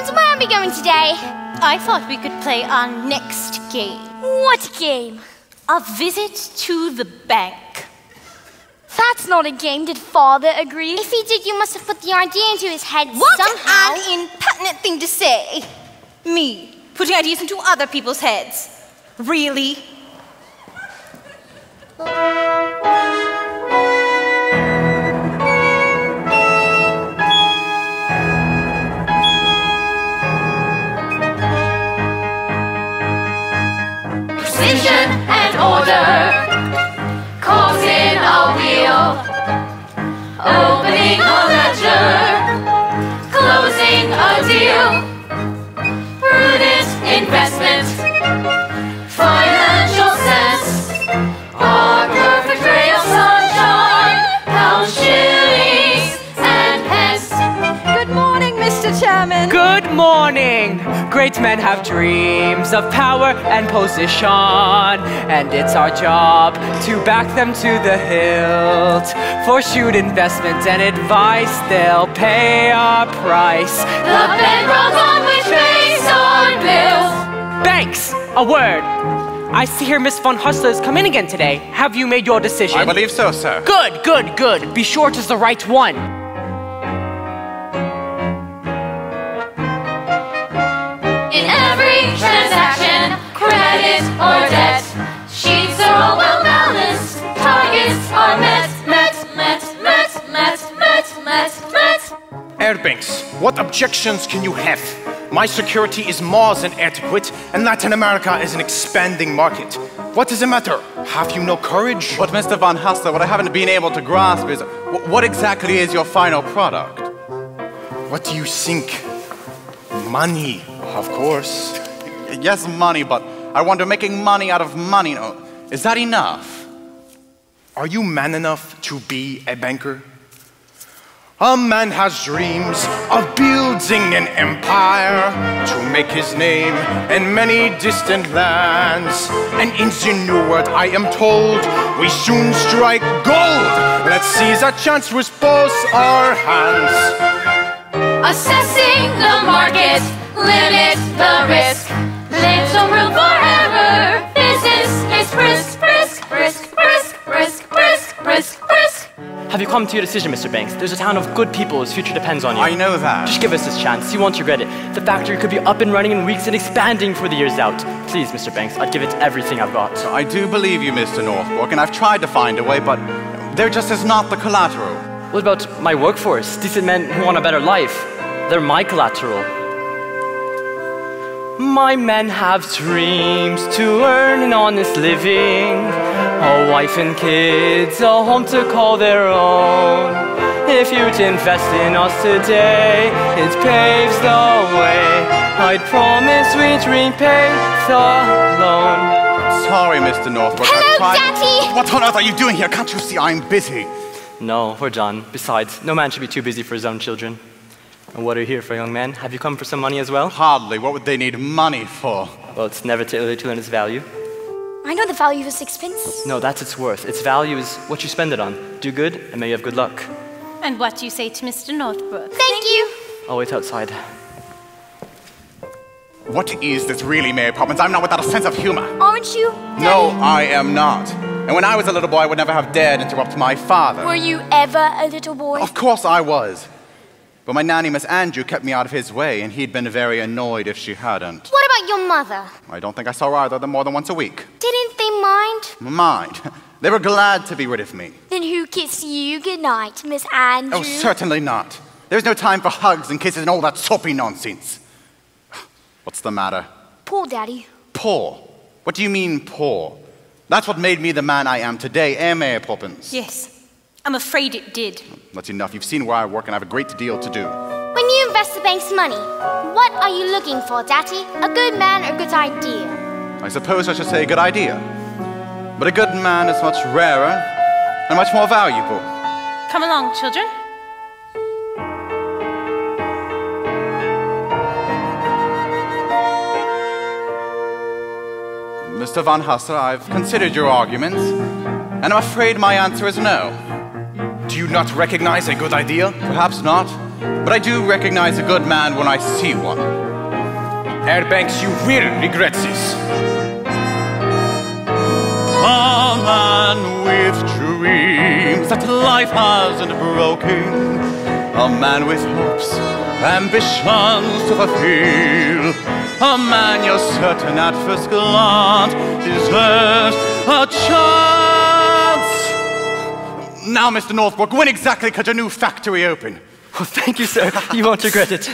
Poppins, where are we going today? I thought we could play our next game. What game? A visit to the bank. That's not a game. Did Father agree? If he did, you must have put the idea into his head somehow. What an impertinent thing to say. Me, putting ideas into other people's heads. Really? Precision and order, causing a wheel, opening a ledger, closing a deal, prudent investment, financial sense, our perfect ray of sunshine, pounds, shillings, and pence. Good morning, Mr. Chairman. Good morning! Great men have dreams of power and position, and it's our job to back them to the hilt. For shrewd investment and advice, they'll pay a price. The bedrolls on which base our bills. Banks! A word! I see here Miss Von Hustler's come in again today. Have you made your decision? I believe so, sir. Good, good, good. Be sure it is the right one. In every transaction, credit or debt, sheets are all well balanced, targets are met. Airbanks, what objections can you have? My security is more than adequate, and Latin America is an expanding market. What is the matter? Have you no courage? But Mr. Von Hustler, what I haven't been able to grasp is, what exactly is your final product? What do you think? Money, of course. Yes, money, but I wonder, making money out of money, is that enough? Are you man enough to be a banker? A man has dreams of building an empire to make his name in many distant lands. And in the new world, I am told, we soon strike gold. Let's seize a chance with both our hands. Assessing the market, limit the risk, little room for error. Business is brisk, brisk, brisk, brisk, brisk, brisk, brisk, brisk. Have you come to your decision, Mr. Banks? There's a town of good people whose future depends on you. I know that. Just give us this chance. You won't regret it. The factory could be up and running in weeks and expanding for the years out. Please, Mr. Banks, I'd give it everything I've got. I do believe you, Mr. Northbrook, and I've tried to find a way, but there just is not the collateral. What about my workforce? Decent men who want a better life. They're my collateral. My men have dreams to earn an honest living, a wife and kids, a home to call their own. If you'd invest in us today, it paves the way. I'd promise we'd repay the loan. Sorry, Mr. Northbrook. Hello, Daddy! What on earth are you doing here? Can't you see I'm busy? No, we're done. Besides, no man should be too busy for his own children. And what are you here for, young man? Have you come for some money as well? Hardly. What would they need money for? Well, it's never too early to learn its value. I know the value of sixpence. No, that's its worth. Its value is what you spend it on. Do good, and may you have good luck. And what do you say to Mr. Northbrook? Thank you. I'll wait outside. What is this really, Mary Poppins? I'm not without a sense of humor. Aren't you, Daddy? No, I am not. And when I was a little boy, I would never have dared interrupt my father. Were you ever a little boy? Of course I was. But my nanny, Miss Andrew, kept me out of his way, and he'd been very annoyed if she hadn't. What about your mother? I don't think I saw either of them more than once a week. Didn't they mind? Mind? They were glad to be rid of me. Then who kissed you goodnight, Miss Andrew? Oh, certainly not. There's no time for hugs and kisses and all that soapy nonsense. What's the matter? Poor Daddy. Poor? What do you mean, poor? That's what made me the man I am today, eh, Mary Poppins? Yes, I'm afraid it did. That's enough. You've seen where I work, and I have a great deal to do. When you invest the bank's money, what are you looking for, Daddy? A good man or a good idea? I suppose I should say a good idea. But a good man is much rarer and much more valuable. Come along, children. Mr. Von Hustler, I've considered your arguments, and I'm afraid my answer is no. Do you not recognize a good idea? Perhaps not, but I do recognize a good man when I see one. Herr Banks, you will regret this. A man with dreams that life hasn't broken. A man with hopes, ambitions to fulfill. A man you're certain at first glance deserves a chance. Now, Mr. Northbrook, when exactly could your new factory open? Well, thank you, sir. You won't regret it.